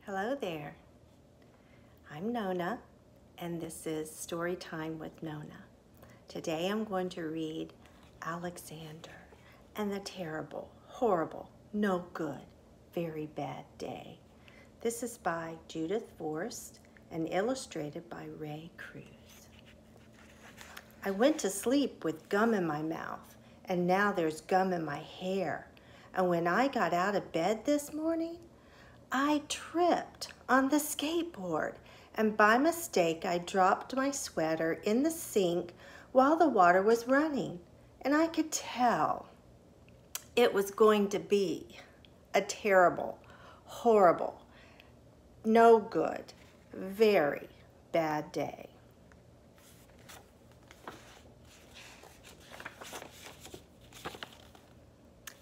Hello there. I'm Nona, and this is Story Time with Nona. Today I'm going to read Alexander and the Terrible, Horrible, No Good, Very Bad Day. This is by Judith Forst and illustrated by Ray Cruz. I went to sleep with gum in my mouth, and now there's gum in my hair. And when I got out of bed this morning, I tripped on the skateboard, and by mistake I dropped my sweater in the sink while the water was running, and I could tell it was going to be a terrible, horrible, no good, very bad day.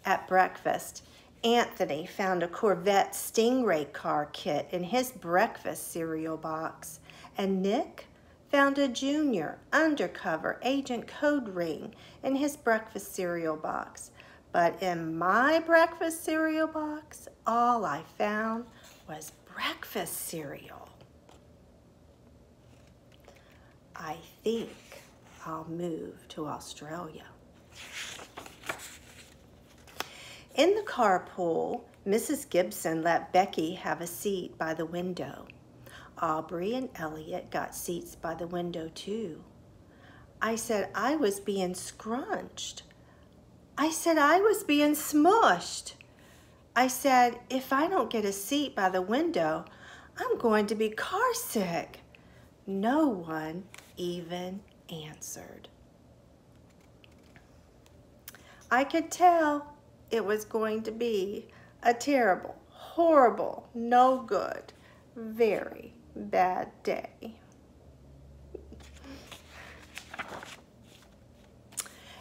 At breakfast, Anthony found a Corvette Stingray car kit in his breakfast cereal box, and Nick found a Junior undercover agent code ring in his breakfast cereal box. But in my breakfast cereal box, all I found was breakfast cereal. I think I'll move to Australia. In the carpool, Mrs. Gibson let Becky have a seat by the window. Aubrey and Elliot got seats by the window too. I said I was being scrunched. I said I was being smushed. I said if I don't get a seat by the window, I'm going to be car sick. No one even answered. I could tell it was going to be a terrible, horrible, no good, very bad day.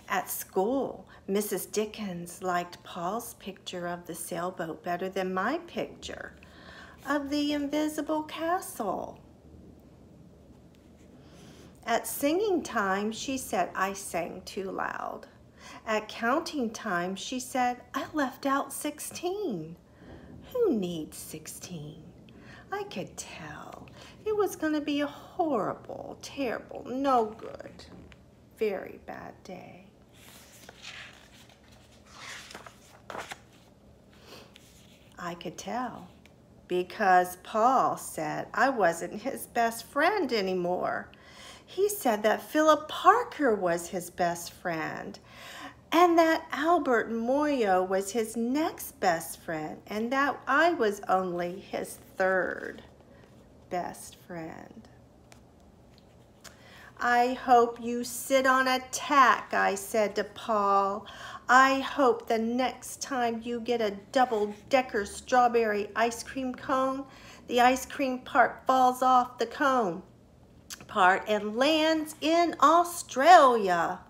At school, Mrs. Dickens liked Paul's picture of the sailboat better than my picture of the invisible castle. At singing time, she said I sang too loud. At counting time, she said, I left out 16. Who needs 16? I could tell it was going to be a horrible, terrible, no good, very bad day. I could tell because Paul said I wasn't his best friend anymore. He said that Philip Parker was his best friend, and that Albert Moyo was his next best friend, and that I was only his third best friend. I hope you sit on a tack, I said to Paul. I hope the next time you get a double-decker strawberry ice cream cone, the ice cream part falls off the cone part and lands in Australia.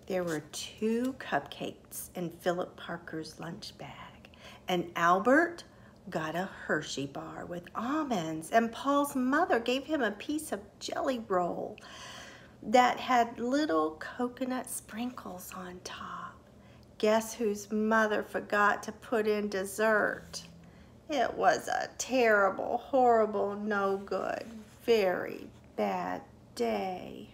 There were 2 cupcakes in Philip Parker's lunch bag, and Albert got a Hershey bar with almonds, and Paul's mother gave him a piece of jelly roll that had little coconut sprinkles on top. Guess whose mother forgot to put in dessert? It was a terrible, horrible, no good, very bad day.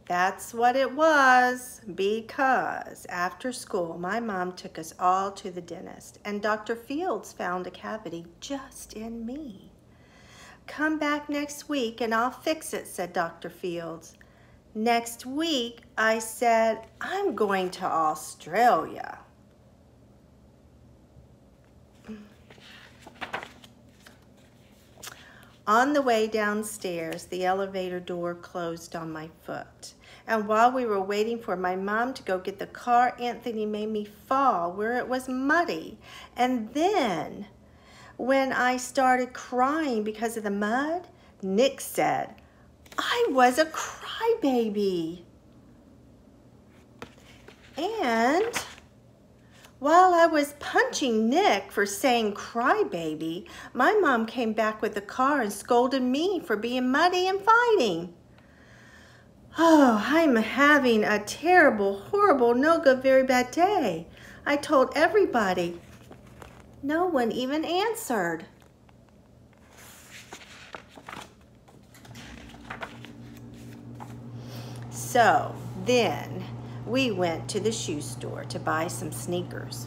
That's what it was, because after school, my mom took us all to the dentist, and Dr. Fields found a cavity just in me. Come back next week and I'll fix it, said Dr. Fields. Next week, I said, I'm going to Australia. On the way downstairs, the elevator door closed on my foot. And while we were waiting for my mom to go get the car, Anthony made me fall where it was muddy. And then, when I started crying because of the mud, Nick said, I was a crybaby. And While I was punching Nick for saying crybaby, my mom came back with the car and scolded me for being muddy and fighting. Oh, I'm having a terrible, horrible, no good, very bad day. I told everybody. No one even answered. So then we went to the shoe store to buy some sneakers.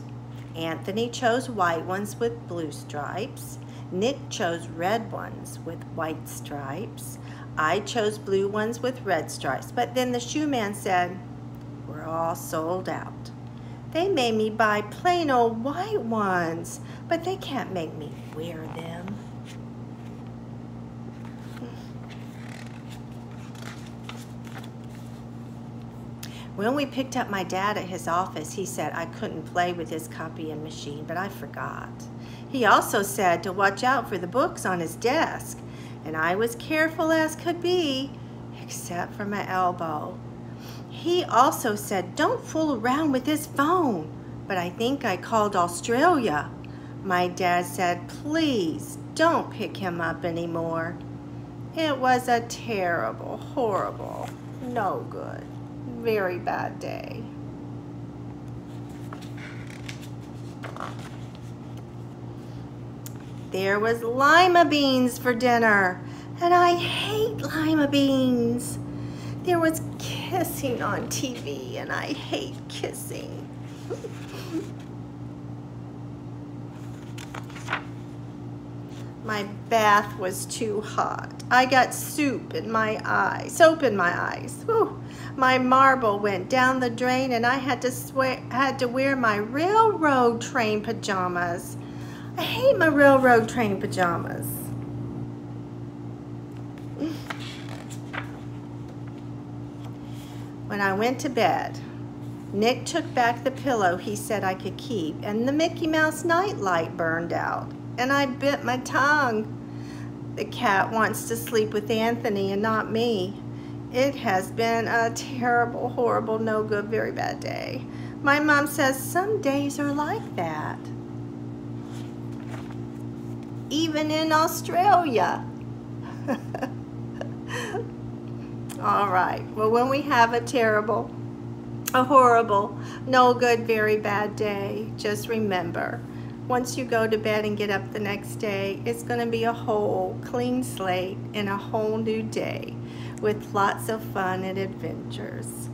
Anthony chose white ones with blue stripes. Nick chose red ones with white stripes. I chose blue ones with red stripes. But then the shoe man said, "We're all sold out." They made me buy plain old white ones, but they can't make me wear them. When we picked up my dad at his office, he said I couldn't play with his copying machine, but I forgot. He also said to watch out for the books on his desk, and I was careful as could be, except for my elbow. He also said don't fool around with his phone, but I think I called Australia. My dad said, please don't pick him up anymore. It was a terrible, horrible, no good, very bad day. There was lima beans for dinner, and I hate lima beans. There was kissing on TV, and I hate kissing. My bath was too hot. I got soap in my eyes. Whew. My marble went down the drain, and I had to wear my railroad train pajamas. I hate my railroad train pajamas. When I went to bed, Nick took back the pillow he said I could keep, and the Mickey Mouse night light burned out, and I bit my tongue. The cat wants to sleep with Anthony and not me. It has been a terrible, horrible, no good, very bad day. My mom says some days are like that. Even in Australia. All right, well, when we have a terrible, a horrible, no good, very bad day, just remember, once you go to bed and get up the next day, it's going to be a whole clean slate and a whole new day with lots of fun and adventures.